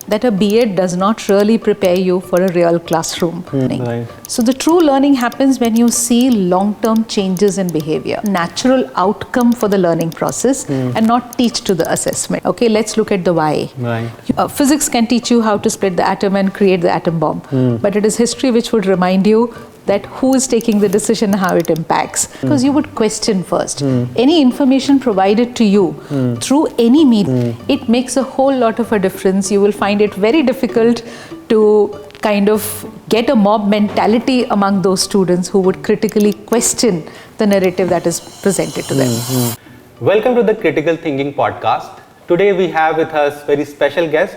that a B.Ed does not really prepare you for a real classroom learning. Right. So the true learning happens when you see long-term changes in behavior, natural outcome for the learning process, and not teach to the assessment. Okay, let's look at the why. Right. Physics can teach you how to split the atom and create the atom bomb, but it is history which would remind you that who is taking the decision, how it impacts. Because you would question first. Any information provided to you through any medium, it makes a whole lot of a difference. You will find it very difficult to kind of get a mob mentality among those students who would critically question the narrative that is presented to them. Welcome to the Critical Thinking Podcast. Today we have with us very special guest,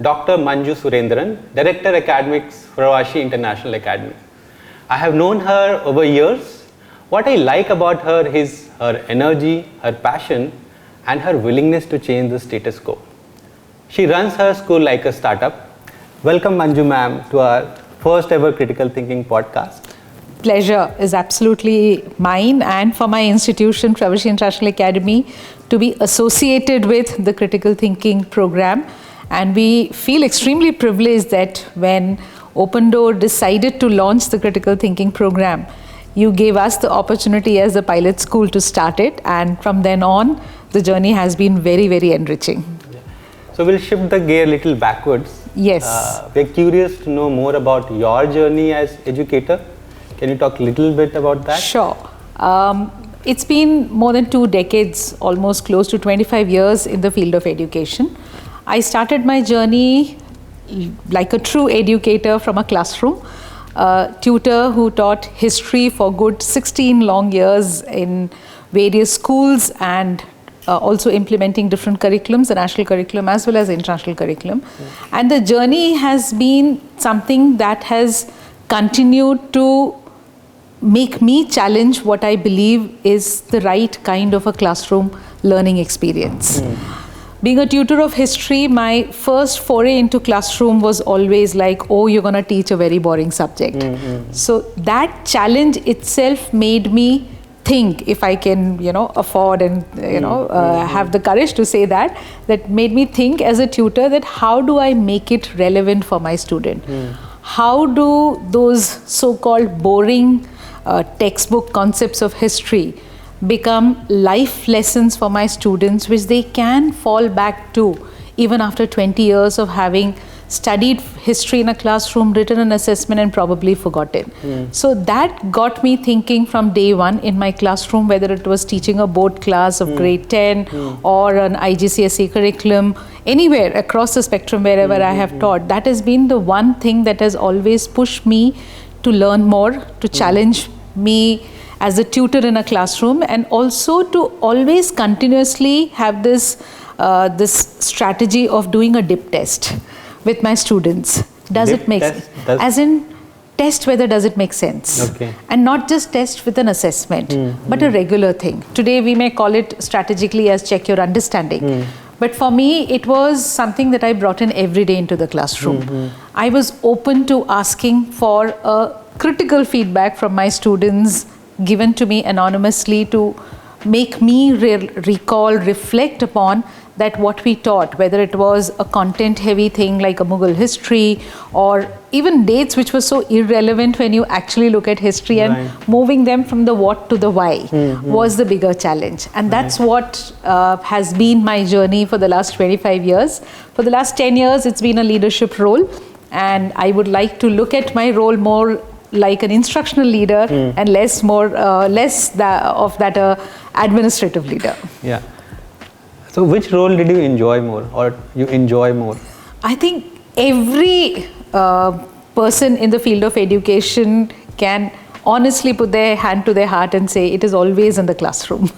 Dr. Manju Surendran, Director Academics, Fravashi International Academy. I have known her over years. What I like about her is her energy, her passion, and her willingness to change the status quo. She runs her school like a startup. Welcome, Manju ma'am, to our first ever Critical Thinking Podcast. Pleasure is absolutely mine and for my institution, Fravashi International Academy, to be associated with the Critical Thinking program. And we feel extremely privileged that when Open Door decided to launch the Critical Thinking program, you gave us the opportunity as a pilot school to start it, and from then on, the journey has been very, very enriching. So we'll shift the gear a little backwards. Yes. We're curious to know more about your journey as educator. Can you talk a little bit about that? Sure. It's been more than 2 decades, almost close to 25 years in the field of education. I started my journey like a true educator from a classroom, a tutor who taught history for good 16 long years in various schools and also implementing different curriculums, the national curriculum as well as the international curriculum. And the journey has been something that has continued to make me challenge what I believe is the right kind of a classroom learning experience. Being a tutor of history, my first foray into classroom was always like, oh, you're going to teach a very boring subject. So that challenge itself made me think, if I can, afford and, have the courage to say that made me think as a tutor that how do I make it relevant for my student? How do those so-called boring textbook concepts of history become life lessons for my students, which they can fall back to even after 20 years of having studied history in a classroom, written an assessment and probably forgotten. So that got me thinking from day one in my classroom, whether it was teaching a board class of grade 10 or an IGCSE curriculum, anywhere across the spectrum wherever I have taught. That has been the one thing that has always pushed me to learn more, to challenge me as a tutor in a classroom, and also to always continuously have this strategy of doing a dip test with my students. Does it make sense? As in test whether does it make sense. Okay. And not just test with an assessment, but a regular thing. Today we may call it strategically as check your understanding. But for me, it was something that I brought in every day into the classroom. I was open to asking for a critical feedback from my students given to me anonymously to make me recall, reflect upon that what we taught, whether it was a content heavy thing like a Mughal history or even dates which were so irrelevant when you actually look at history, and moving them from the what to the why was the bigger challenge. And that's what has been my journey for the last 25 years. For the last 10 years, it's been a leadership role, and I would like to look at my role more like an instructional leader and less of that administrative leader. Yeah. So which role did you enjoy more, or you enjoy more? I think every person in the field of education can honestly put their hand to their heart and say it is always in the classroom.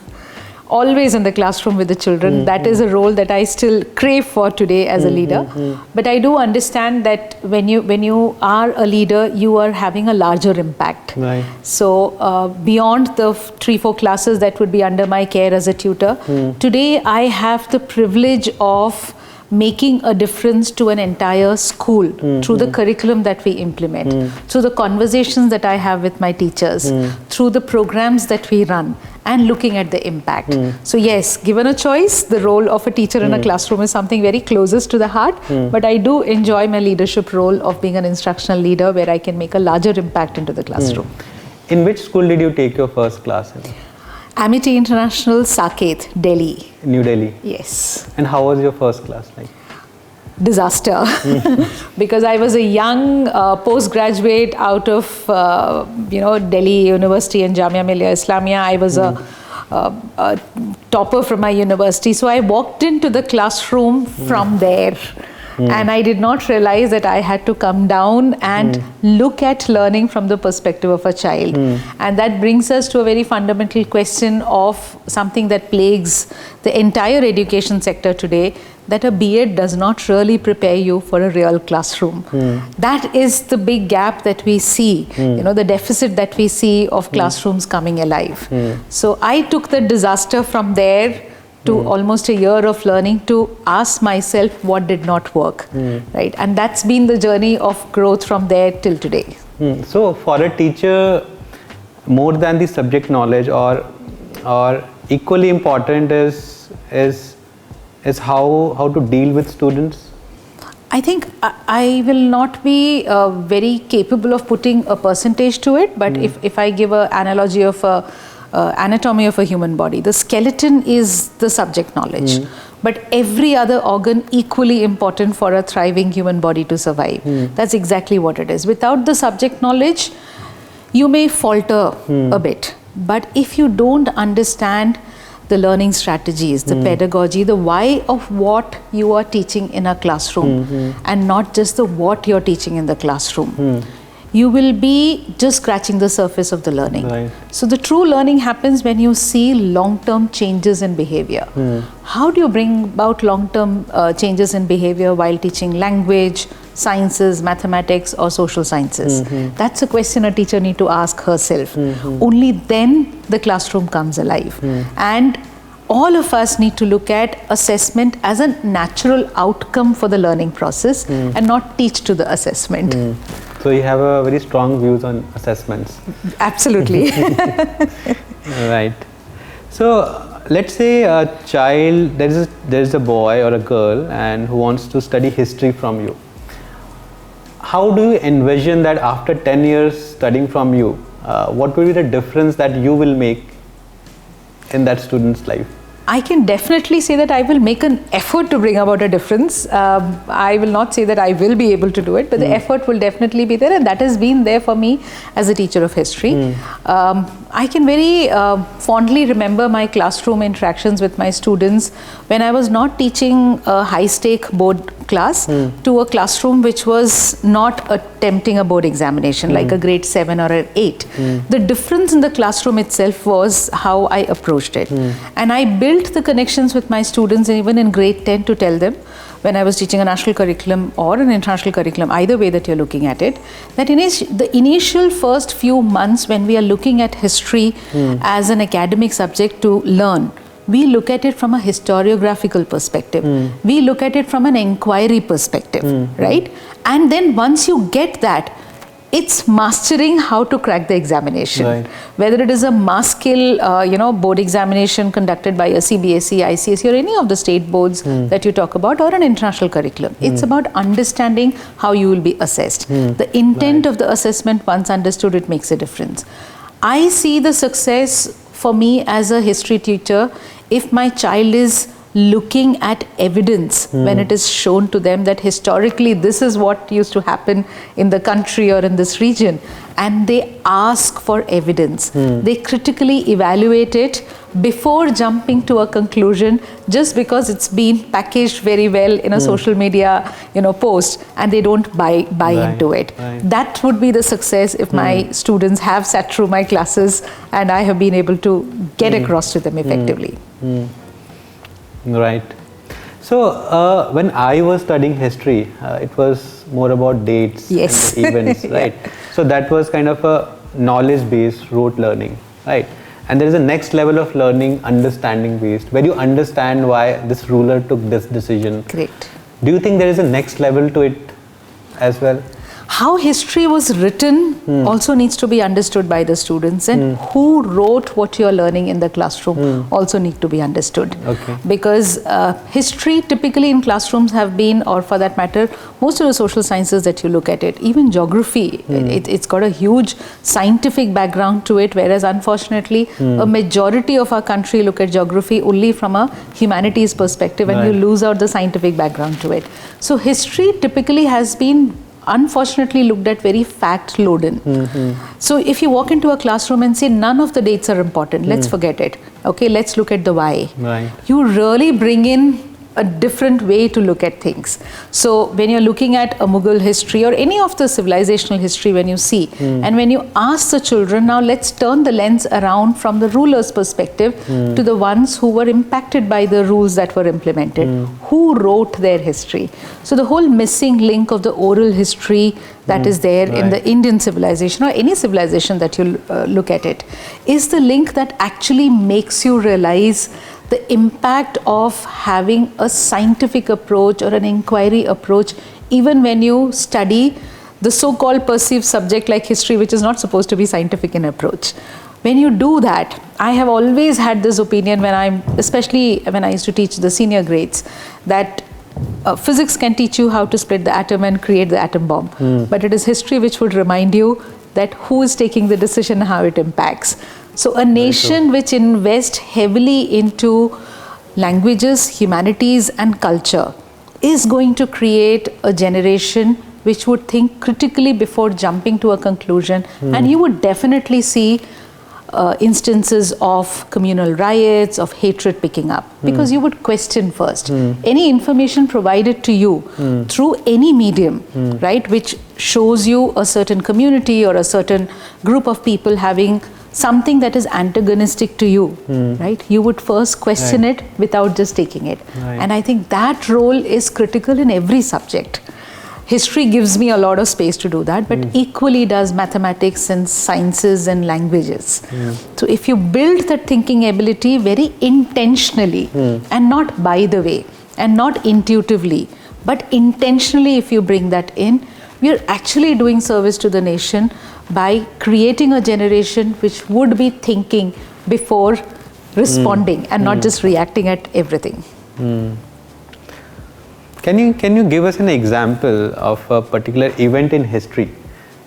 Always in the classroom with the children. That is a role that I still crave for today as a leader. But I do understand that when you are a leader, you are having a larger impact. Right. So beyond the 3-4 classes that would be under my care as a tutor, today I have the privilege of making a difference to an entire school through the curriculum that we implement, through the conversations that I have with my teachers, through the programs that we run. and looking at the impact. So yes, given a choice, the role of a teacher in a classroom is something very closest to the heart, but I do enjoy my leadership role of being an instructional leader where I can make a larger impact into the classroom. In which school did you take your first class in? Amity International, Saket, Delhi. New Delhi? Yes. And how was your first class like? Disaster. Because I was a young postgraduate out of Delhi University and Jamia Millia Islamia. I was a topper from my university, so I walked into the classroom from there. And I did not realize that I had to come down and look at learning from the perspective of a child. And that brings us to a very fundamental question of something that plagues the entire education sector today, that a B.Ed does not really prepare you for a real classroom. That is the big gap that we see, the deficit that we see of classrooms coming alive. So I took the disaster from there to almost a year of learning to ask myself what did not work, right? And that's been the journey of growth from there till today. So for a teacher, more than the subject knowledge or equally important is how to deal with students? I think I will not be very capable of putting a percentage to it, but if I give an analogy of anatomy of a human body, the skeleton is the subject knowledge, but every other organ equally important for a thriving human body to survive. That's exactly what it is. Without the subject knowledge, you may falter a bit, but if you don't understand the learning strategies, the pedagogy, the why of what you are teaching in a classroom, and not just the what you're teaching in the classroom, you will be just scratching the surface of the learning. Right. So the true learning happens when you see long-term changes in behavior. How do you bring about long-term changes in behavior while teaching language, sciences, mathematics or social sciences? That's a question a teacher needs to ask herself. Only then the classroom comes alive. And all of us need to look at assessment as a natural outcome for the learning process and not teach to the assessment. So you have a very strong views on assessments. Absolutely. Right. So let's say a child, there is a boy or a girl and who wants to study history from you. How do you envision that after 10 years studying from you, what will be the difference that you will make in that student's life? I can definitely say that I will make an effort to bring about a difference. I will not say that I will be able to do it, but the effort will definitely be there, and that has been there for me as a teacher of history. I can very fondly remember my classroom interactions with my students when I was not teaching a high-stake board class to a classroom which was not attempting a board examination like a grade 7 or an 8. The difference in the classroom itself was how I approached it. And I built the connections with my students even in grade 10 to tell them, when I was teaching a national curriculum or an international curriculum, either way that you're looking at it, that in the initial first few months when we are looking at history as an academic subject to learn, we look at it from a historiographical perspective. We look at it from an inquiry perspective, right? And then once you get that, it's mastering how to crack the examination. Right. Whether it is a mass scale, board examination conducted by a CBSE, ICSE or any of the state boards that you talk about, or an international curriculum. It's about understanding how you will be assessed. The intent of the assessment, once understood, it makes a difference. I see the success for me as a history teacher if my child is looking at evidence when it is shown to them that historically this is what used to happen in the country or in this region, and they ask for evidence. They critically evaluate it before jumping to a conclusion just because it's been packaged very well in a social media post, and they don't buy into it. That would be the success if my students have sat through my classes and I have been able to get across to them effectively. Right. So when I was studying history, it was more about dates and events, right? So that was kind of a knowledge-based rote learning, right? And there is a next level of learning, understanding-based, where you understand why this ruler took this decision. Great. Do you think there is a next level to it as well? how history was written also needs to be understood by the students, and who wrote what you're learning in the classroom also need to be understood. Okay. Because history typically in classrooms have been, or for that matter, most of the social sciences that you look at it, even geography, it's got a huge scientific background to it, whereas unfortunately a majority of our country look at geography only from a humanities perspective, and you lose out the scientific background to it. So history typically has been unfortunately looked at very fact loaded. So if you walk into a classroom and say none of the dates are important, let's forget it. Okay, let's look at the why. Right. You really bring in a different way to look at things. So when you're looking at a Mughal history or any of the civilizational history, when you see, and when you ask the children, now let's turn the lens around from the ruler's perspective to the ones who were impacted by the rules that were implemented. Who wrote their history? So the whole missing link of the oral history that is there in the Indian civilization or any civilization that you look at it is the link that actually makes you realize the impact of having a scientific approach or an inquiry approach, even when you study the so-called perceived subject like history, which is not supposed to be scientific in approach. When you do that, I have always had this opinion especially when I used to teach the senior grades, that physics can teach you how to split the atom and create the atom bomb, but it is history which would remind you that who is taking the decision and how it impacts. So a nation which invests heavily into languages, humanities and culture is going to create a generation which would think critically before jumping to a conclusion, and you would definitely see instances of communal riots, of hatred picking up, because you would question first. Any information provided to you through any medium, right, which shows you a certain community or a certain group of people having something that is antagonistic to you, right, you would first question it without just taking it. And I think that role is critical in every subject. History gives me a lot of space to do that, but equally does mathematics and sciences and languages. So if you build that thinking ability very intentionally, and not by the way, and not intuitively, but intentionally, if you bring that in, we are actually doing service to the nation by creating a generation which would be thinking before responding and not just reacting at everything. Can you give us an example of a particular event in history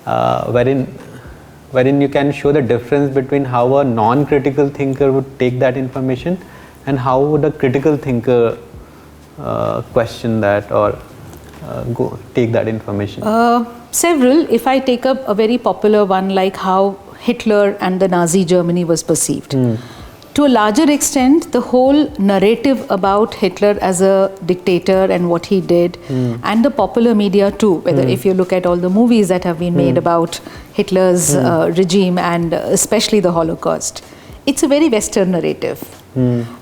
wherein you can show the difference between how a non-critical thinker would take that information and how would a critical thinker question that or take that information? Several. If I take up a very popular one like how Hitler and the Nazi Germany was perceived. To a larger extent, the whole narrative about Hitler as a dictator and what he did, and the popular media too, whether if you look at all the movies that have been made about Hitler's regime and especially the Holocaust, it's a very Western narrative,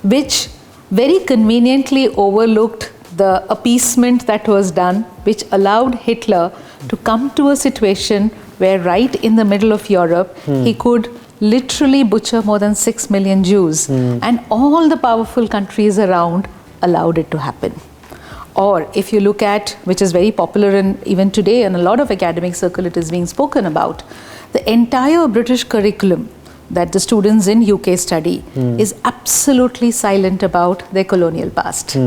which very conveniently overlooked the appeasement that was done, which allowed Hitler to come to a situation where right in the middle of Europe, he could literally butcher more than 6 million Jews, and all the powerful countries around allowed it to happen. Or if you look at, which is very popular in even today in a lot of academic circle, it is being spoken about, the entire British curriculum that the students in UK study is absolutely silent about their colonial past.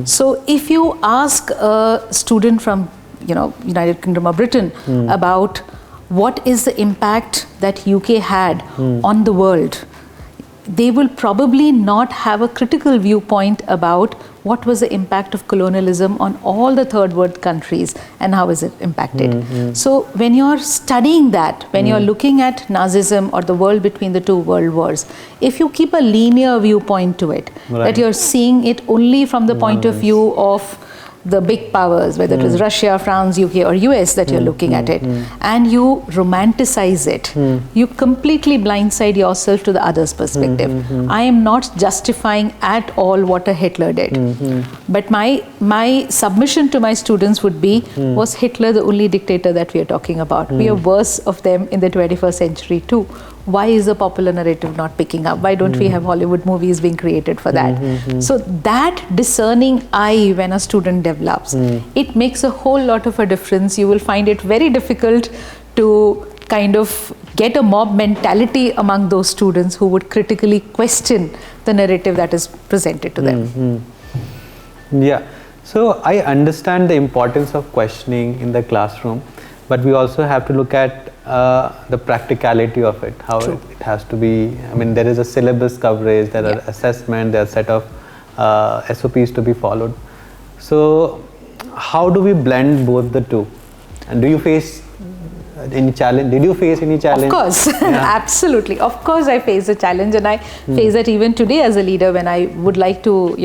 So if you ask a student from United Kingdom or Britain about what is the impact that UK had on the world, they will probably not have a critical viewpoint about what was the impact of colonialism on all the third world countries and how is it impacted. So when you're studying that, when you're looking at Nazism or the world between the two world wars, if you keep a linear viewpoint to it, that you're seeing it only from the point of view of the big powers, whether it is Russia, France, UK or US that you're looking at it, and you romanticize it, you completely blindside yourself to the other's perspective. I am not justifying at all what a Hitler did, but my submission to my students would be, was Hitler the only dictator that we are talking about? We are worse of them in the 21st century too. why is a popular narrative not picking up? Why don't we have Hollywood movies being created for that? So that discerning eye when a student develops, it makes a whole lot of a difference. You will find it very difficult to kind of get a mob mentality among those students who would critically question the narrative that is presented to them. Yeah, so I understand the importance of questioning in the classroom, but we also have to look at the practicality of it, how it has to be. I mean, there is a syllabus coverage, there are assessment, there are a set of SOPs to be followed. So how do we blend both the two? And do you face any challenge? Did you face any challenge? Of course, absolutely. Of course, I face a challenge, and I face it even today as a leader when I would like to,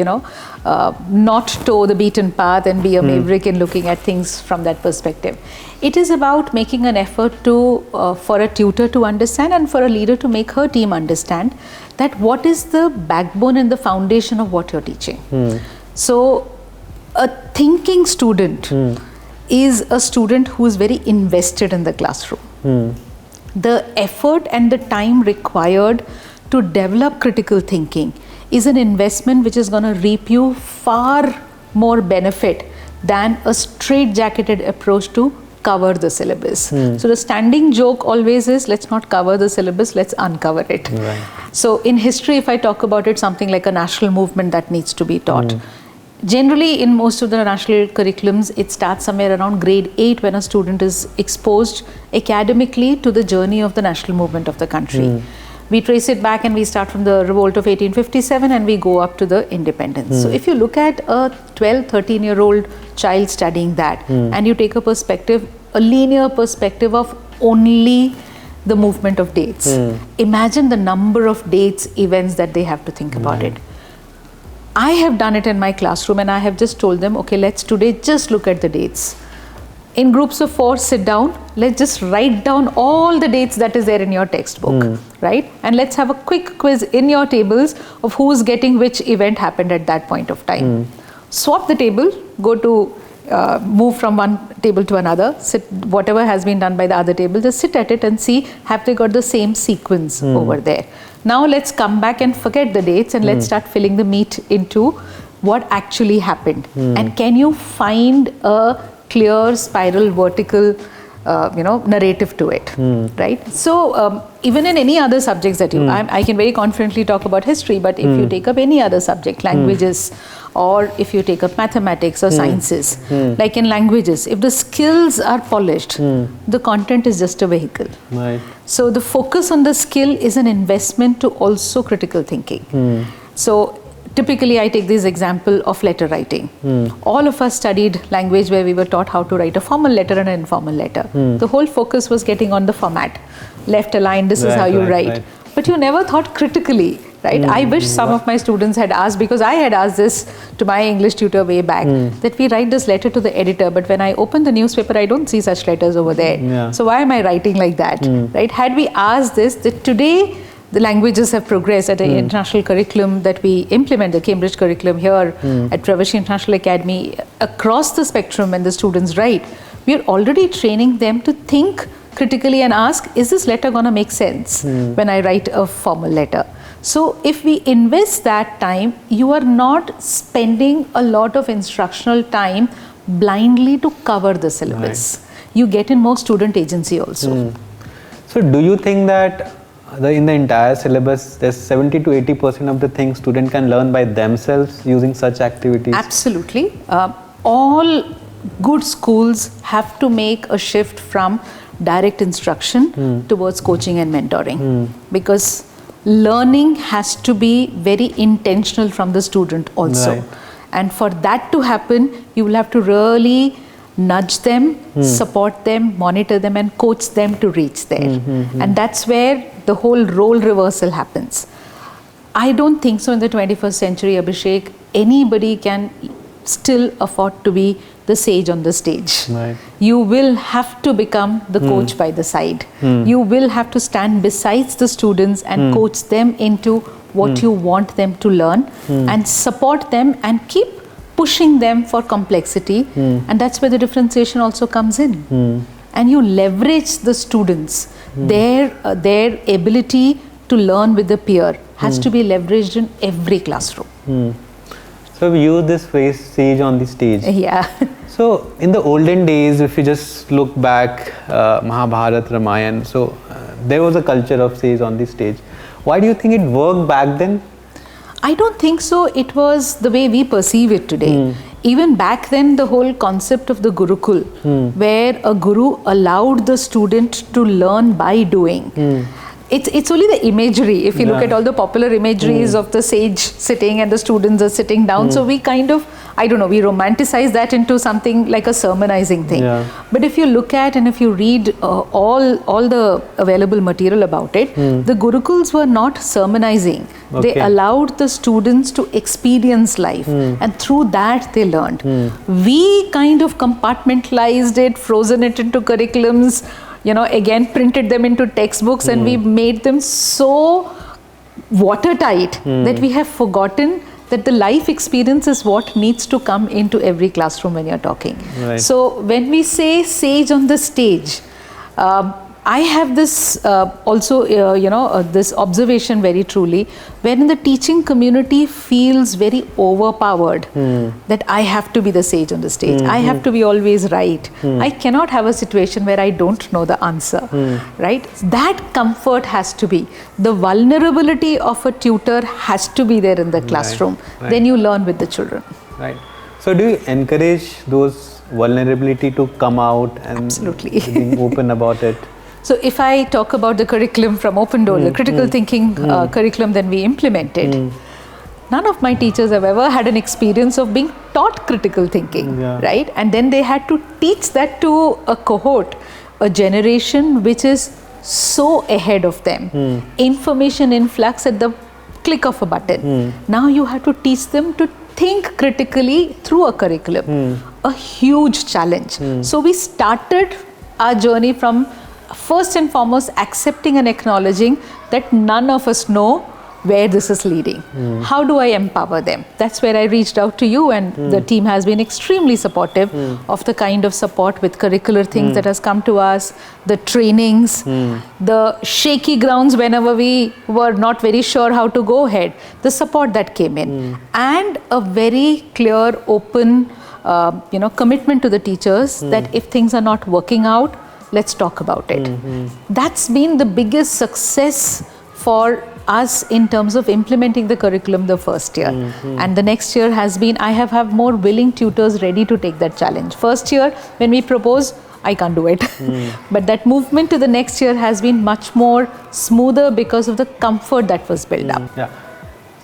not toe the beaten path and be a maverick in looking at things from that perspective. It is about making an effort to, for a tutor to understand and for a leader to make her team understand that what is the backbone and the foundation of what you're teaching. So, a thinking student is a student who is very invested in the classroom. The effort and the time required to develop critical thinking is an investment which is going to reap you far more benefit than a straight-jacketed approach to cover the syllabus. So the standing joke always is, let's not cover the syllabus, let's uncover it. So in history, if I talk about it, something like a national movement that needs to be taught. Generally, in most of the national curriculums, it starts somewhere around grade 8 when a student is exposed academically to the journey of the national movement of the country. We trace it back and we start from the revolt of 1857 and we go up to the independence. So if you look at a 12, 13-year-old child studying that and you take a perspective, a linear perspective of only the movement of dates, imagine the number of dates, events that they have to think about it. I have done it in my classroom and I have just told them, okay, let's today just look at the dates. In groups of 4, sit down, let's just write down all the dates that is there in your textbook, right? And let's have a quick quiz in your tables of who is getting which event happened at that point of time. Swap the table, go to, move from one table to another, sit, whatever has been done by the other table, just sit at it and see, have they got the same sequence over there? Now let's come back and forget the dates and let's start filling the meat into what actually happened. And can you find a clear spiral vertical narrative to it, right? So even in any other subjects that you, I can very confidently talk about history, but if you take up any other subject, languages, or if you take up mathematics or sciences, like in languages, if the skills are polished, the content is just a vehicle. So the focus on the skill is an investment to also critical thinking. So typically, I take this example of letter writing. All of us studied language where we were taught how to write a formal letter and an informal letter. The whole focus was getting on the format. Left aligned, this is how you write. But you never thought critically, right? I wish some of my students had asked, because I had asked this to my English tutor way back, that we write this letter to the editor, but when I open the newspaper, I don't see such letters over there. So why am I writing like that, right? Had we asked this, that today, the languages have progressed at the international curriculum that we implement, the Cambridge curriculum here at Fravashi International Academy, across the spectrum when the students write, we are already training them to think critically and ask, is this letter going to make sense when I write a formal letter? So if we invest that time, you are not spending a lot of instructional time blindly to cover the syllabus. You get in more student agency also. So do you think that in the entire syllabus, there's 70 to 80% of the things student can learn by themselves using such activities? Absolutely. All good schools have to make a shift from direct instruction towards coaching and mentoring, because learning has to be very intentional from the student also. And for that to happen, you will have to really nudge them, support them, monitor them and coach them to reach there. And that's where the whole role reversal happens. I don't think so in the 21st century, Abhishek, anybody can still afford to be the sage on the stage. You will have to become the coach by the side. You will have to stand besides the students and coach them into what you want them to learn and support them and keep pushing them for complexity. And that's where the differentiation also comes in. And you leverage the students their ability to learn with the peer has to be leveraged in every classroom. So we use this phrase sage on the stage. Yeah. So in the olden days, if you just look back, Mahabharata, Ramayana, so there was a culture of sage on the stage. Why do you think it worked back then? I don't think so. It was the way we perceive it today. Even back then, the whole concept of the Gurukul, where a guru allowed the student to learn by doing. It's only the imagery. If you look at all the popular imageries of the sage sitting and the students are sitting down, so we kind of, I don't know, we romanticize that into something like a sermonizing thing. But if you look at and if you read all the available material about it, the Gurukuls were not sermonizing. They allowed the students to experience life, and through that they learned. We kind of compartmentalized it, frozen it into curriculums, again printed them into textbooks, and we made them so watertight that we have forgotten that the life experience is what needs to come into every classroom when you're talking. So when we say sage on the stage, I have this this observation very truly, wherein the teaching community feels very overpowered, that I have to be the sage on the stage. I have to be always right. I cannot have a situation where I don't know the answer, right? That comfort has to be. The vulnerability of a tutor has to be there in the classroom. Then you learn with the children. Right. So do you encourage those vulnerability to come out and Absolutely. being open about it? So if I talk about the curriculum from Open Door, the critical thinking curriculum that we implemented, none of my teachers have ever had an experience of being taught critical thinking, right? And then they had to teach that to a cohort, a generation which is so ahead of them. Information influx at the click of a button. Now you have to teach them to think critically through a curriculum. A huge challenge. So we started our journey from first and foremost accepting and acknowledging that none of us know where this is leading. How do I empower them? That's where I reached out to you, and the team has been extremely supportive of the kind of support with curricular things that has come to us, the trainings, the shaky grounds whenever we were not very sure how to go ahead, the support that came in, and a very clear, open commitment to the teachers that if things are not working out, let's talk about it. That's been the biggest success for us in terms of implementing the curriculum the first year. And the next year has been, I have more willing tutors ready to take that challenge. First year, when we propose, I can't do it. But that movement to the next year has been much more smoother because of the comfort that was built up.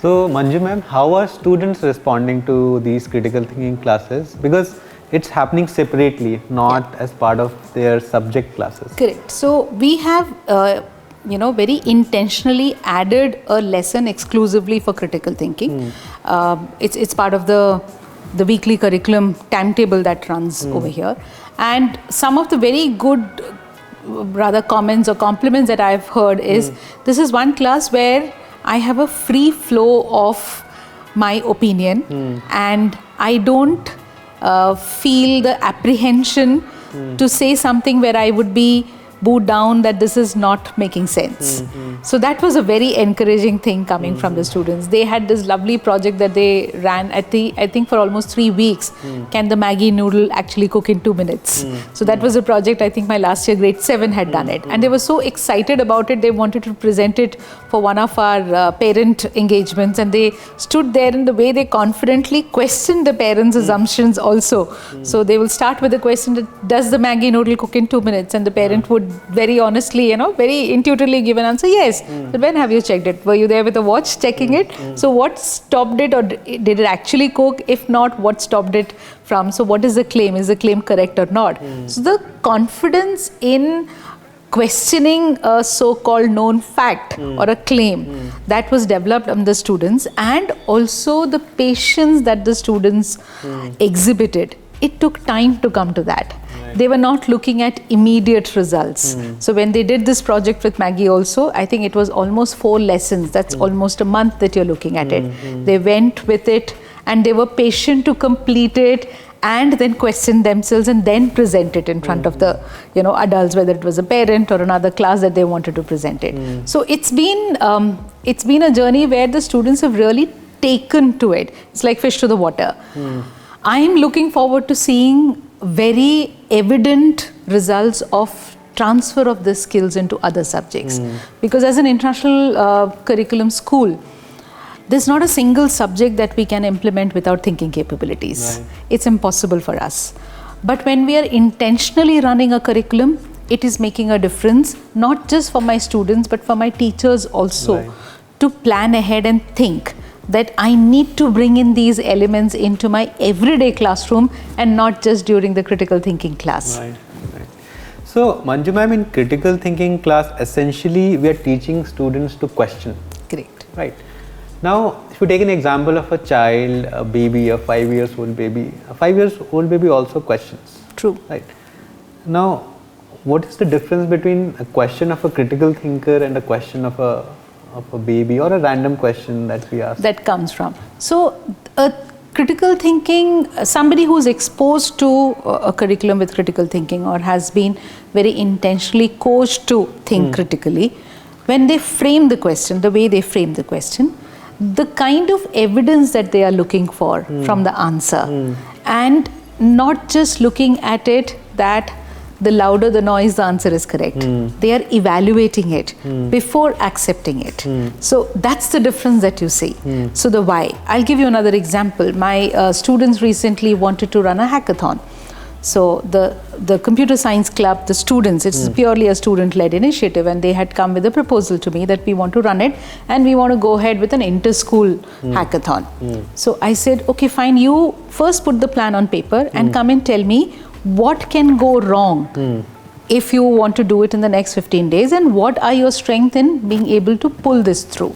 So Manju ma'am, how are students responding to these critical thinking classes? Because it's happening separately, not as part of their subject classes. Correct. So we have, very intentionally added a lesson exclusively for critical thinking. It's part of the weekly curriculum timetable that runs over here. And some of the very good, rather comments or compliments that I've heard is, this is one class where I have a free flow of my opinion, and I don't feel the apprehension to say something where I would be booed down that this is not making sense. So that was a very encouraging thing coming from the students. They had this lovely project that they ran I think for almost 3 weeks. Can the Maggi noodle actually cook in 2 minutes? So that was a project, I think my last year grade 7 had done it, and they were so excited about it. They wanted to present it for one of our parent engagements, and they stood there in the way they confidently questioned the parents' assumptions also. So they will start with the question, does the Maggi noodle cook in 2 minutes? And the parent would very honestly, very intuitively give an answer, yes. But when have you checked it? Were you there with a watch checking it? So what stopped it, or did it actually cook? If not, what stopped it from? So what is the claim? Is the claim correct or not? So the confidence in questioning a so-called known fact or a claim that was developed among the students, and also the patience that the students exhibited. It took time to come to that. They were not looking at immediate results. So when they did this project with Maggie also, I think it was almost 4 lessons. That's almost a month that you're looking at it. They went with it, and they were patient to complete it, and then question themselves and then present it in front of the adults, whether it was a parent or another class that they wanted to present it. So it's been a journey where the students have really taken to it. It's like fish to the water. I'm looking forward to seeing very evident results of transfer of the skills into other subjects, because as an international curriculum school, there's not a single subject that we can implement without thinking capabilities. Right. It's impossible for us. But when we are intentionally running a curriculum, it is making a difference, not just for my students, but for my teachers also, right, to plan ahead and think that I need to bring in these elements into my everyday classroom and not just during the critical thinking class. Right. So, Manju ma'am, in critical thinking class, essentially we are teaching students to question. Correct. Right. Now, if you take an example of a child, a baby, a 5 years old baby, a 5 years old baby also questions. True. Right. Now, what is the difference between a question of a critical thinker and a question of a baby, or a random question that we ask? That comes from. So, critical thinking, somebody who's exposed to a curriculum with critical thinking or has been very intentionally coached to think critically, when they frame the question, the way they frame the question, the kind of evidence that they are looking for from the answer, and not just looking at it that the louder the noise, the answer is correct. They are evaluating it before accepting it. So that's the difference that you see. So the why. I'll give you another example. My students recently wanted to run a hackathon. So the computer science club, the students, it's purely a student-led initiative, and they had come with a proposal to me that we want to run it and we want to go ahead with an inter-school hackathon. So I said, okay, fine, you first put the plan on paper and come and tell me what can go wrong if you want to do it in the next 15 days, and what are your strengths in being able to pull this through.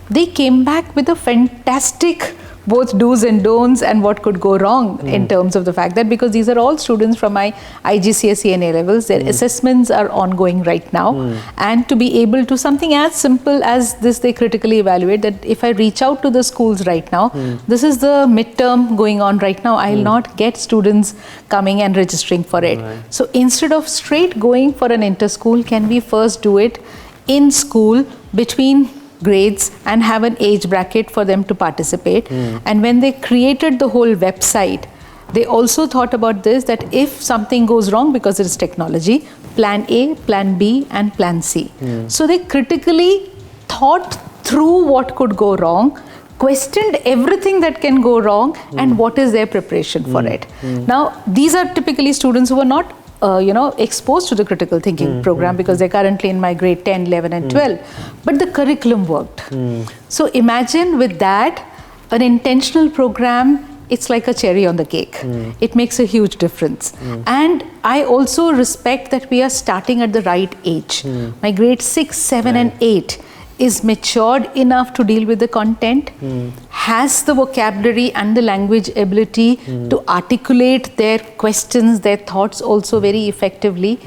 They came back with a fantastic both do's and don'ts and what could go wrong in terms of the fact that, because these are all students from my IGCSE and A levels, their assessments are ongoing right now, and to be able to something as simple as this, they critically evaluate that if I reach out to the schools right now, this is the midterm going on right now, I'll not get students coming and registering for it. Right. So instead of straight going for an inter-school, can we first do it in school between grades and have an age bracket for them to participate. And when they created the whole website, they also thought about this, that if something goes wrong, because it is technology, plan A, plan B and plan C. So they critically thought through what could go wrong, questioned everything that can go wrong, and what is their preparation for it. Now these are typically students who are not exposed to the critical thinking program, because they're currently in my grade 10, 11 and 12. But the curriculum worked. So imagine with that, an intentional program, it's like a cherry on the cake. It makes a huge difference. And I also respect that we are starting at the right age. My grade 6, 7 and 8 is matured enough to deal with the content, has the vocabulary and the language ability to articulate their questions, their thoughts also very effectively,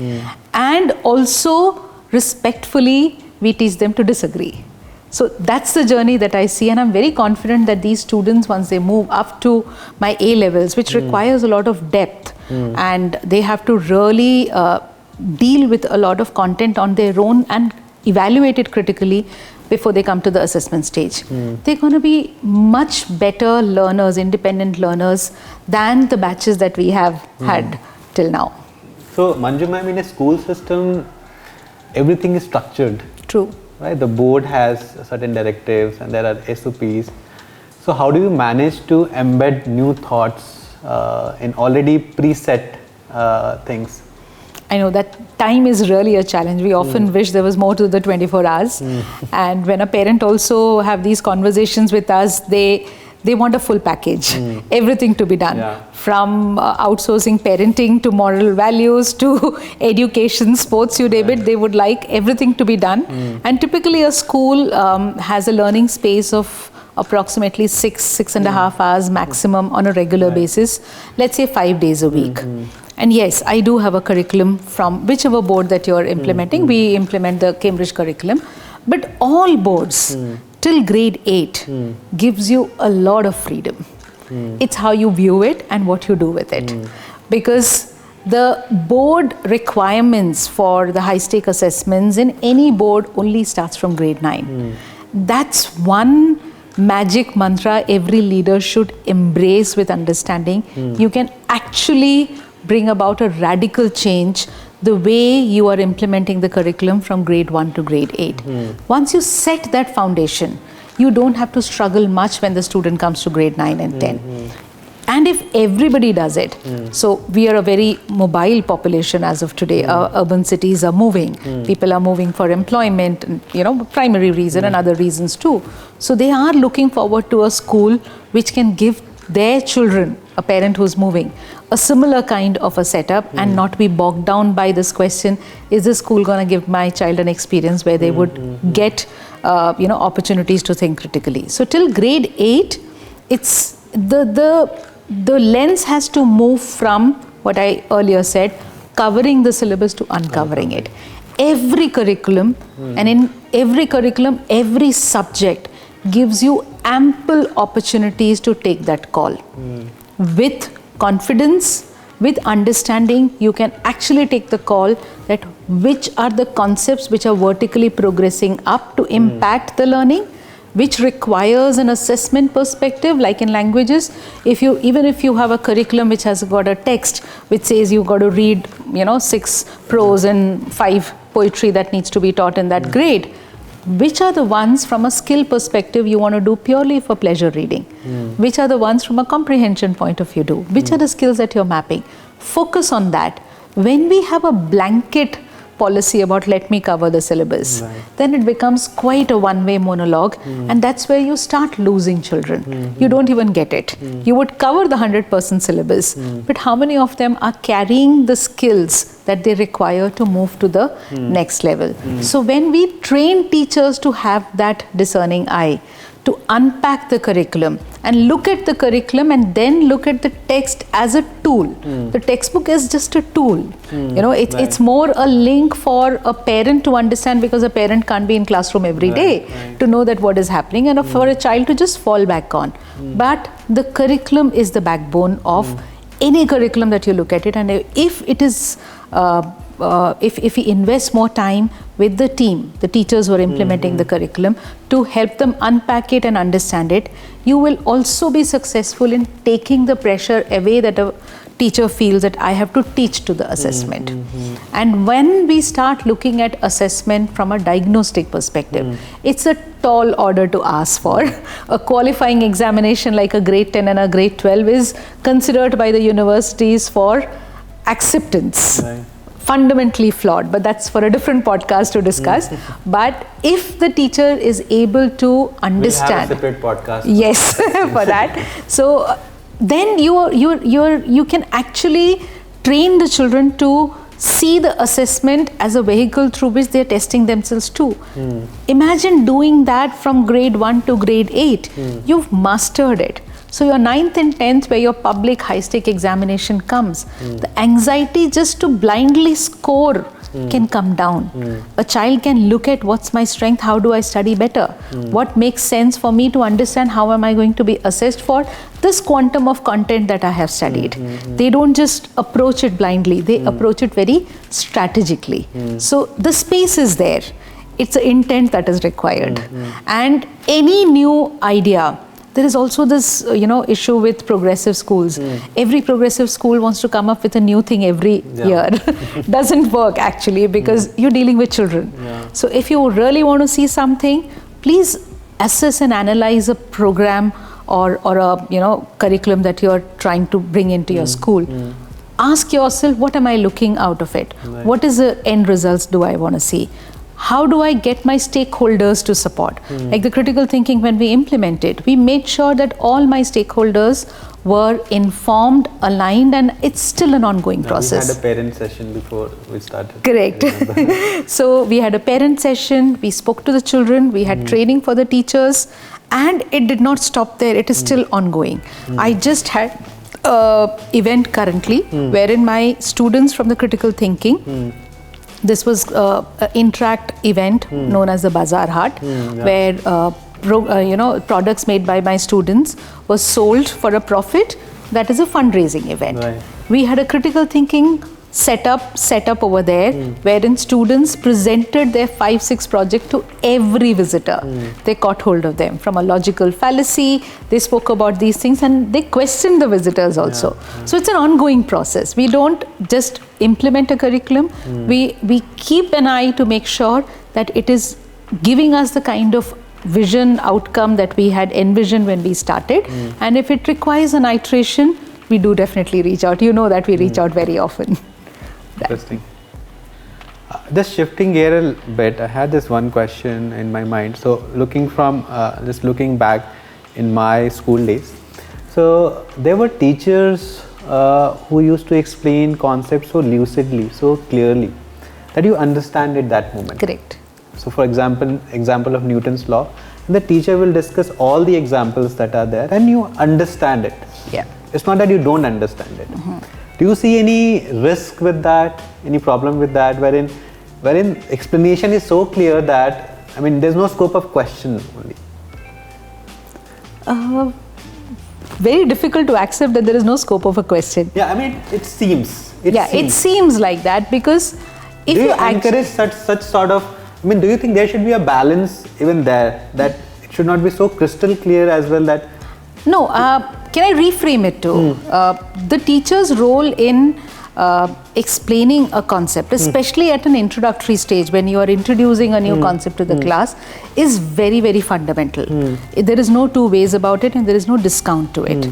and also respectfully we teach them to disagree. So that's the journey that I see, and I'm very confident that these students, once they move up to my A levels, which requires a lot of depth, and they have to really deal with a lot of content on their own and evaluate it critically before they come to the assessment stage. They're going to be much better learners, independent learners, than the batches that we have had till now. So Manju ma'am, in a school system, everything is structured. True. Right? The board has certain directives and there are SOPs. So how do you manage to embed new thoughts in already preset things? I know that time is really a challenge. We often wish there was more to the 24 hours. And when a parent also have these conversations with us, they want a full package, everything to be done. From outsourcing parenting to moral values to education, sports, you name it, they would like everything to be done. And typically a school has a learning space of approximately 6.5 hours maximum on a regular basis, let's say 5 days a week. And yes, I do have a curriculum from whichever board that you're implementing. We implement the Cambridge curriculum. But all boards till grade 8 gives you a lot of freedom. It's how you view it and what you do with it. Because the board requirements for the high-stake assessments in any board only starts from grade 9. That's one magic mantra every leader should embrace with understanding. You can actually bring about a radical change the way you are implementing the curriculum from grade 1 to grade 8. Once you set that foundation, you don't have to struggle much when the student comes to grade 9 and 10. And if everybody does it, so we are a very mobile population as of today. Our urban cities are moving. People are moving for employment, and, primary reason and other reasons too. So they are looking forward to a school which can give their children, a parent who's moving, a similar kind of a setup and not be bogged down by this question, is this school going to give my child an experience where they would get opportunities to think critically. So till grade 8, it's the lens has to move from what I earlier said, covering the syllabus to uncovering it. Every curriculum, and in every curriculum, every subject gives you ample opportunities to take that call. With confidence, with understanding, you can actually take the call that which are the concepts which are vertically progressing up to impact the learning, which requires an assessment perspective, like in languages. Even if you have a curriculum which has got a text which says you've got to read 6 prose and 5 poetry that needs to be taught in that grade, which are the ones from a skill perspective you want to do purely for pleasure reading? Which are the ones from a comprehension point of view do? Which are the skills that you're mapping? Focus on that. When we have a blanket policy about let me cover the syllabus, then it becomes quite a one-way monologue, and that's where you start losing children. You don't even get it. You would cover the 100% syllabus, but how many of them are carrying the skills that they require to move to the next level? So when we train teachers to have that discerning eye, to unpack the curriculum and look at the curriculum and then look at the text as a tool. The textbook is just a tool. It's more a link for a parent to understand, because a parent can't be in classroom every day to know that what is happening, and for a child to just fall back on. But the curriculum is the backbone of any curriculum that you look at it, and if it is if we invest more time with the team, the teachers who are implementing the curriculum, to help them unpack it and understand it, you will also be successful in taking the pressure away that a teacher feels that I have to teach to the assessment. And when we start looking at assessment from a diagnostic perspective, it's a tall order to ask for. A qualifying examination like a grade 10 and a grade 12 is considered by the universities for acceptance. Fundamentally flawed, but that's for a different podcast to discuss. But if the teacher is able to understand, we'll have a separate podcast. Yes, for that. So then you can actually train the children to see the assessment as a vehicle through which they are testing themselves too. Imagine doing that from grade 1 to grade 8. You've mastered it. So your 9th and 10th, where your public high-stake examination comes, the anxiety just to blindly score can come down. A child can look at what's my strength, how do I study better? What makes sense for me to understand, how am I going to be assessed for this quantum of content that I have studied? They don't just approach it blindly, they approach it very strategically. So the space is there. It's the intent that is required. And any new idea, there is also this, issue with progressive schools. Every progressive school wants to come up with a new thing every year. Doesn't work actually, because you're dealing with children. So if you really want to see something, please assess and analyze a program or a curriculum that you're trying to bring into your school. Ask yourself, what am I looking out of it? What is the end results do I want to see? How do I get my stakeholders to support? Like the critical thinking, when we implemented, we made sure that all my stakeholders were informed, aligned, and it's still an ongoing process. We had a parent session before we started. Correct. So we had a parent session, we spoke to the children, we had training for the teachers, and it did not stop there, it is still ongoing. I just had an event currently wherein my students from the critical thinking, this was an interact event known as the Bazaar Haat, where products made by my students was sold for a profit, that is a fundraising event. Right. We had a critical thinking set up over there, wherein students presented their 5-6 project to every visitor. They caught hold of them from a logical fallacy. They spoke about these things and they questioned the visitors also. So it's an ongoing process. We don't just implement a curriculum. We keep an eye to make sure that it is giving us the kind of vision outcome that we had envisioned when we started. And if it requires an iteration, we do definitely reach out. You know that we reach out very often. Interesting. Just shifting gear a bit, I had this one question in my mind. So looking back in my school days, so there were teachers who used to explain concepts so lucidly, so clearly that you understand it that moment. Correct. So for example of Newton's law, the teacher will discuss all the examples that are there and you understand it. Yeah. It's not that you don't understand it. Do you see any risk with that, any problem with that, wherein explanation is so clear that, I mean, there's no scope of question only? Very difficult to accept that there is no scope of a question. Yeah, I mean, it seems. It seems like that, because if you encourage such sort of, I mean, do you think there should be a balance even there, that it should not be so crystal clear as well that... No, can I reframe it too? The teacher's role in explaining a concept, especially at an introductory stage when you are introducing a new concept to the class, is very, very fundamental. There is no two ways about it and there is no discount to it.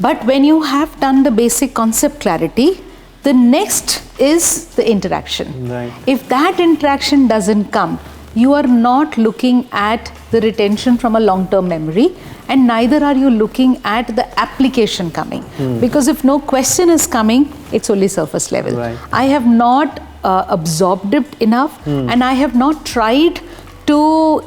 But when you have done the basic concept clarity, the next is the interaction. Right. If that interaction doesn't come, you are not looking at the retention from a long-term memory, and neither are you looking at the application coming. Because if no question is coming, it's only surface level. Right. I have not absorbed it enough, and I have not tried to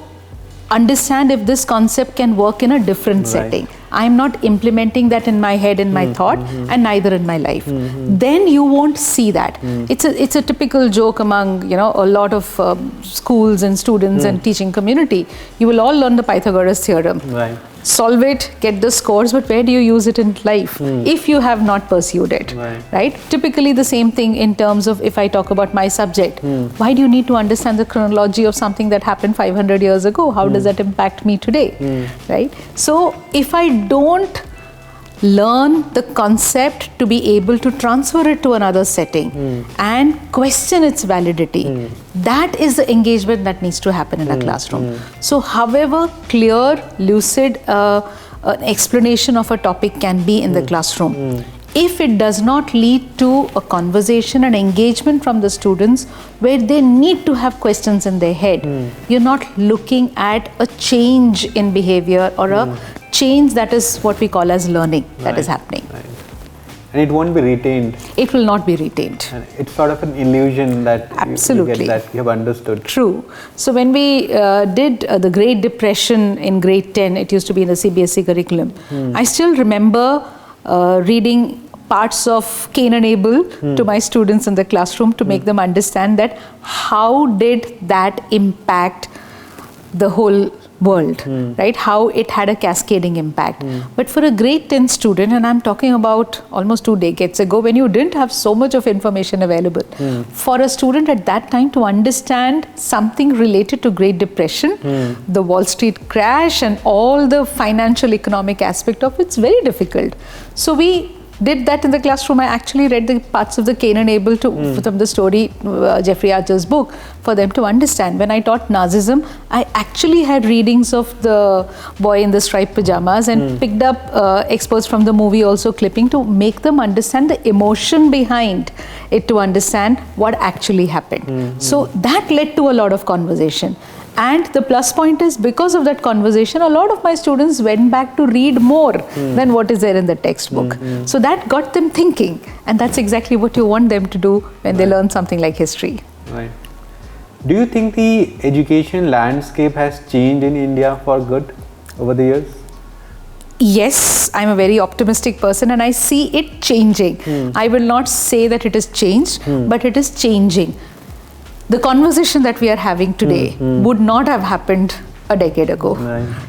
understand if this concept can work in a different setting. I am not implementing that in my head, in my thought, and neither in my life. Then you won't see that. It's a typical joke among a lot of schools and students and teaching community. You will all learn the Pythagoras theorem. Right. Solve it, get the scores, but where do you use it in life if you have not pursued it? Right? Typically the same thing in terms of, if I talk about my subject, why do you need to understand the chronology of something that happened 500 years ago? How does that impact me today? Right? So if I don't learn the concept to be able to transfer it to another setting and question its validity, that is the engagement that needs to happen in a classroom. So however clear, lucid an explanation of a topic can be in the classroom, if it does not lead to a conversation and engagement from the students where they need to have questions in their head, you're not looking at a change in behavior or a change that is what we call as learning that is happening. Right. And it won't be retained. It will not be retained. And it's sort of an illusion that you get that you have understood. True. So when we did the Great Depression in grade 10, it used to be in the CBSE curriculum. I still remember reading parts of Cain and Abel to my students in the classroom to make them understand that how did that impact the whole world, right? How it had a cascading impact. But for a grade 10 student, and I'm talking about almost 2 decades ago, when you didn't have so much of information available, for a student at that time to understand something related to Great Depression, the Wall Street crash and all the financial economic aspect of it's very difficult. So we did that in the classroom. I actually read the parts of the Cain and Abel from the story, Jeffrey Archer's book, for them to understand. When I taught Nazism, I actually had readings of the boy in the striped pajamas and picked up experts from the movie also clipping to make them understand the emotion behind it, to understand what actually happened. So that led to a lot of conversation. And the plus point is, because of that conversation, a lot of my students went back to read more than what is there in the textbook. So that got them thinking, and that's exactly what you want them to do when they learn something like history. Right. Do you think the education landscape has changed in India for good over the years? Yes, I'm a very optimistic person and I see it changing. I will not say that it has changed, but it is changing. The conversation that we are having today would not have happened a decade ago,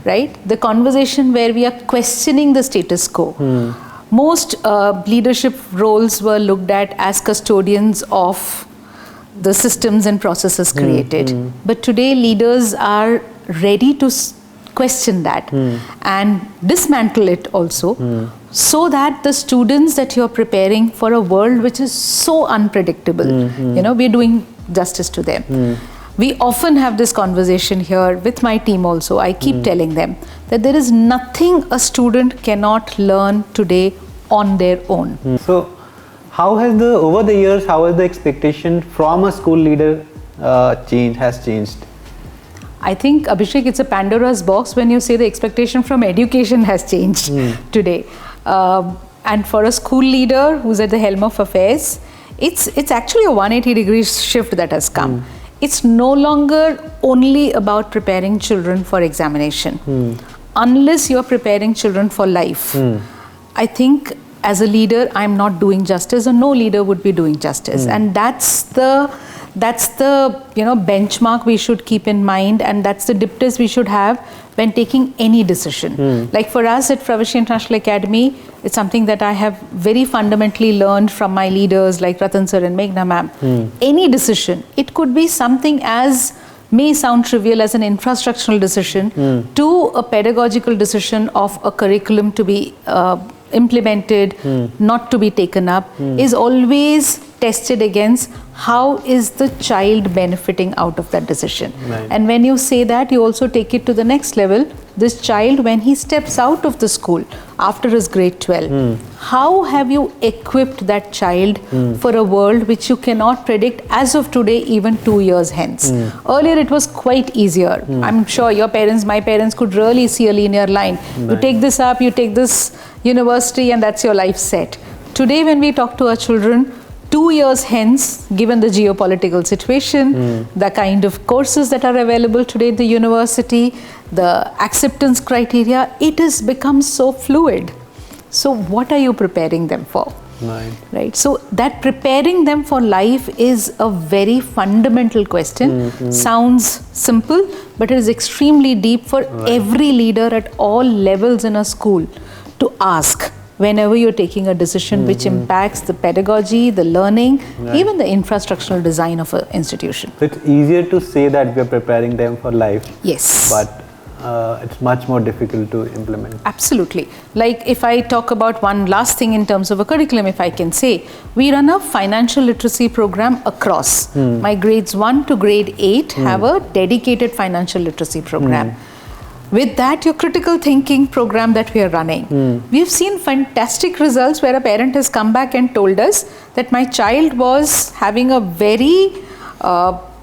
right? The conversation where we are questioning the status quo. Most leadership roles were looked at as custodians of the systems and processes created. But today leaders are ready to question that and dismantle it also, so that the students that you're preparing for a world which is so unpredictable, we're doing justice to them. We often have this conversation here with my team also. I keep telling them that there is nothing a student cannot learn today on their own. So how has over the years, how has the expectation from a school leader changed? I think, Abhishek, it's a Pandora's box when you say the expectation from education has changed today. And for a school leader who's at the helm of affairs, it's actually a 180-degree shift that has come. It's no longer only about preparing children for examination. Unless you're preparing children for life, I think as a leader, I'm not doing justice, or no leader would be doing justice. And that's the benchmark we should keep in mind, and that's the dip test we should have when taking any decision. Like for us at Fravashi International Academy, it's something that I have very fundamentally learned from my leaders like Ratan sir and Meghna ma'am. Any decision, it could be something as may sound trivial as an infrastructural decision to a pedagogical decision of a curriculum to be implemented, not to be taken up, is always tested against how is the child benefiting out of that decision. And when you say that, you also take it to the next level. This child, when he steps out of the school after his grade 12, how have you equipped that child for a world which you cannot predict as of today, even 2 years hence? Earlier it was quite easier. I'm sure your parents, my parents could really see a linear line. You take this up, you take this university, and that's your life set. Today when we talk to our children, 2 years hence, given the geopolitical situation, the kind of courses that are available today at the university, the acceptance criteria, it has become so fluid. So what are you preparing them for? Right. So that preparing them for life is a very fundamental question. Sounds simple, but it is extremely deep for every leader at all levels in a school to ask whenever you're taking a decision which impacts the pedagogy, the learning, even the infrastructural design of an institution. So it's easier to say that we're preparing them for life. Yes. But it's much more difficult to implement. Absolutely. Like if I talk about one last thing in terms of a curriculum, if I can say, we run a financial literacy program across. My grades 1 to grade 8 have a dedicated financial literacy program. With that, your critical thinking program that we are running, we've seen fantastic results where a parent has come back and told us that my child was having a very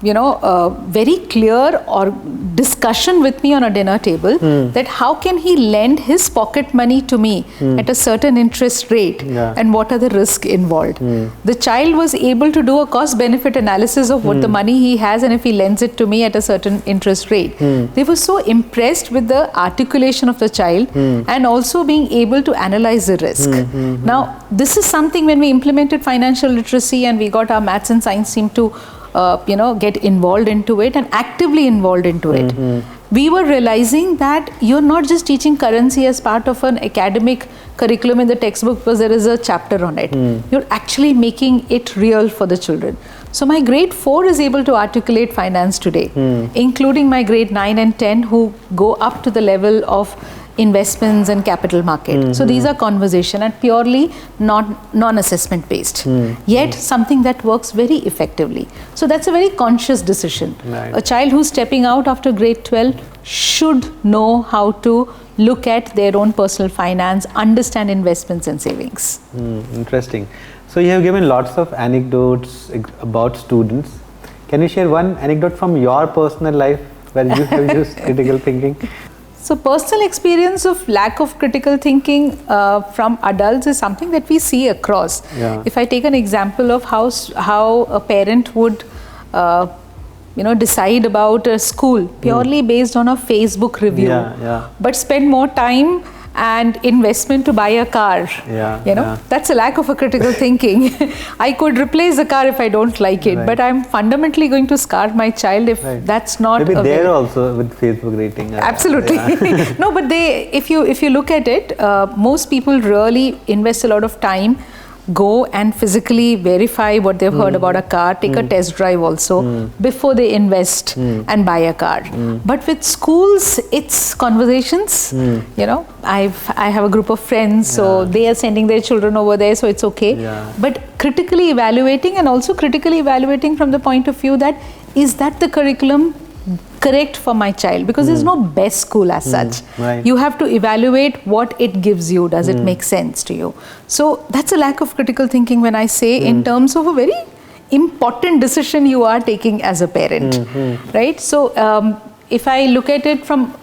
very clear or discussion with me on a dinner table that how can he lend his pocket money to me at a certain interest rate and what are the risks involved. The child was able to do a cost benefit analysis of what the money he has and if he lends it to me at a certain interest rate. They were so impressed with the articulation of the child and also being able to analyze the risk. Now this is something when we implemented financial literacy and we got our maths and science team to get involved into it and actively involved into it. We were realizing that you're not just teaching currency as part of an academic curriculum in the textbook because there is a chapter on it. You're actually making it real for the children. So my grade 4 is able to articulate finance today, including my grade 9 and 10 who go up to the level of investments and capital market. So these are conversation and purely non-assessment based, yet something that works very effectively. So that's a very conscious decision. A child who's stepping out after grade 12 should know how to look at their own personal finance, understand investments and savings. Interesting. So you have given lots of anecdotes about students. Can you share one anecdote from your personal life where you have used critical thinking? So personal experience of lack of critical thinking from adults is something that we see across. If I take an example of how a parent would decide about a school purely based on a Facebook review, but spend more time and investment to buy a car. That's a lack of a critical thinking. I could replace the car if I don't like it, but I'm fundamentally going to scar my child if that's not. Maybe there also with Facebook rating. Absolutely. No, but if you look at it, most people really invest a lot of time, go and physically verify what they've heard about a car, take a test drive also before they invest and buy a car. But with schools, it's conversations. I have a group of friends, so they are sending their children over there, so it's okay. But critically evaluating, and also critically evaluating from the point of view that, is that the curriculum correct for my child? Because there's no best school as such. You have to evaluate what it gives you. Does it make sense to you? So that's a lack of critical thinking when I say in terms of a very important decision you are taking as a parent, right? So if I look at it from,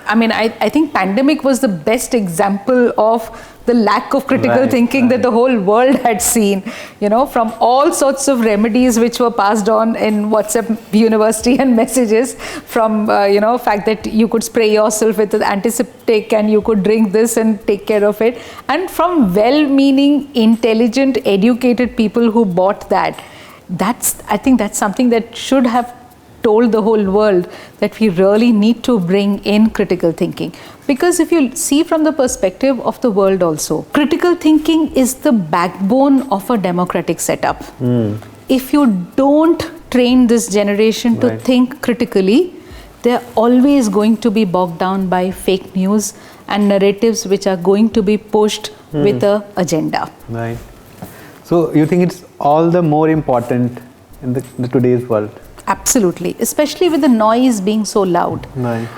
I think pandemic was the best example of the lack of critical thinking that the whole world had seen, from all sorts of remedies which were passed on in WhatsApp university and messages, from, fact that you could spray yourself with antiseptic and you could drink this and take care of it. And from well-meaning, intelligent, educated people who bought that. I think that's something that should have told the whole world that we really need to bring in critical thinking. Because if you see from the perspective of the world also, critical thinking is the backbone of a democratic setup. If you don't train this generation to think critically, they're always going to be bogged down by fake news and narratives which are going to be pushed with an agenda. Right. So you think it's all the more important in the today's world? Absolutely, especially with the noise being so loud.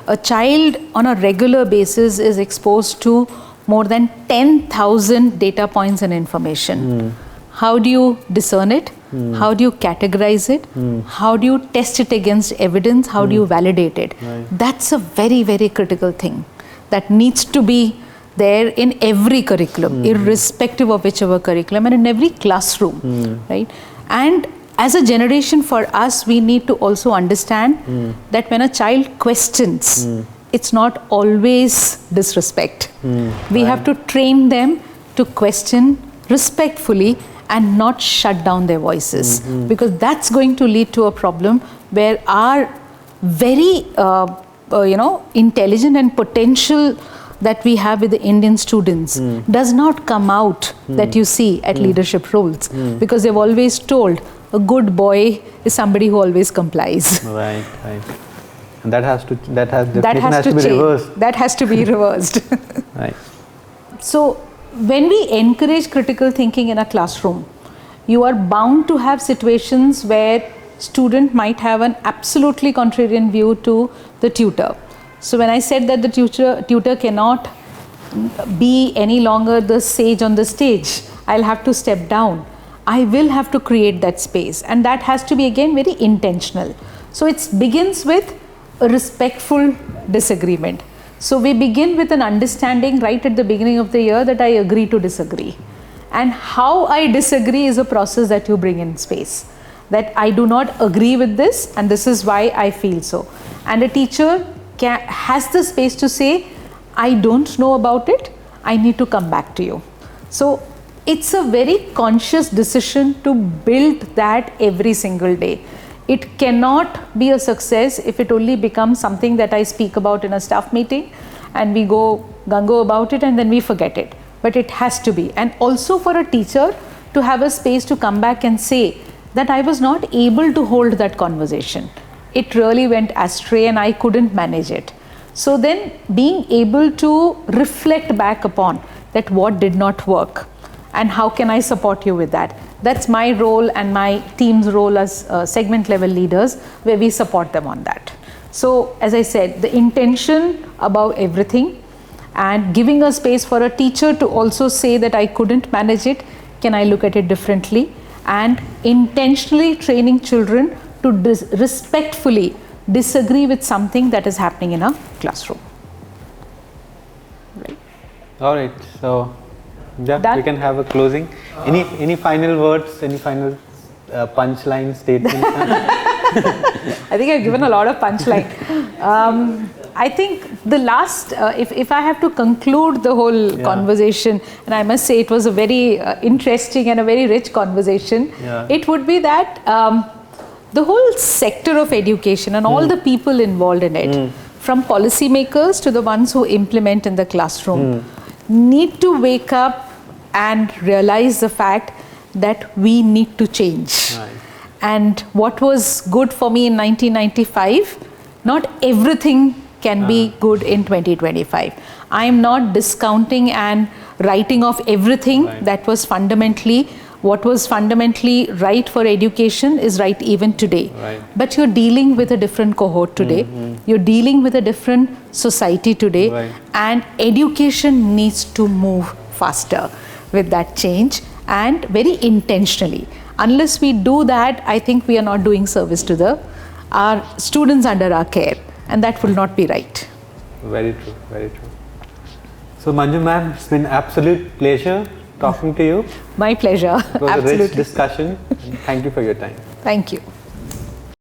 A child on a regular basis is exposed to more than 10,000 data points and information. How do you discern it? How do you categorize it? How do you test it against evidence? How do you validate it? That's a very, very critical thing that needs to be there in every curriculum, irrespective of whichever curriculum, and in every classroom, right? And as a generation, for us, we need to also understand that when a child questions, it's not always disrespect. We have to train them to question respectfully and not shut down their voices, because that's going to lead to a problem where our very, intelligent and potential that we have with the Indian students does not come out that you see at leadership roles, because they've always told a good boy is somebody who always complies. Right. And that has to be reversed. That has to be reversed. Right. So when we encourage critical thinking in a classroom, you are bound to have situations where student might have an absolutely contrarian view to the tutor. So when I said that the tutor cannot be any longer the sage on the stage, I'll have to step down. I will have to create that space, and that has to be again very intentional. So it begins with a respectful disagreement. So we begin with an understanding right at the beginning of the year that I agree to disagree. And how I disagree is a process that you bring in space. That I do not agree with this, and this is why I feel so. And a teacher has the space to say, I don't know about it, I need to come back to you. So it's a very conscious decision to build that every single day. It cannot be a success if it only becomes something that I speak about in a staff meeting and we go gung-ho about it and then we forget it. But it has to be. And also for a teacher to have a space to come back and say that I was not able to hold that conversation. It really went astray and I couldn't manage it. So then being able to reflect back upon that what did not work and how can I support you with that. That's my role and my team's role as segment level leaders, where we support them on that. So as I said, the intention above everything, and giving a space for a teacher to also say that I couldn't manage it, can I look at it differently, and intentionally training children to respectfully disagree with something that is happening in a classroom. Right. All right, so we can have a closing. Any final words, any final punchline statement? I think I've given a lot of punchline. I think the last, if I have to conclude the whole conversation, and I must say it was a very interesting and a very rich conversation, it would be that the whole sector of education and all the people involved in it, from policymakers to the ones who implement in the classroom, need to wake up and realize the fact that we need to change. Right. And what was good for me in 1995, not everything can be good in 2025. I am not discounting and writing off everything that was fundamentally, what was fundamentally right for education is right even today. Right. But you're dealing with a different cohort today. You're dealing with a different society today. Right. And education needs to move faster with that change, and very intentionally. Unless we do that, I think we are not doing service to our students under our care, and that will not be right. Very true, very true. So Manju ma'am, it's been absolute pleasure talking to you. My pleasure. It was Absolutely. a rich discussion. Thank you for your time. Thank you.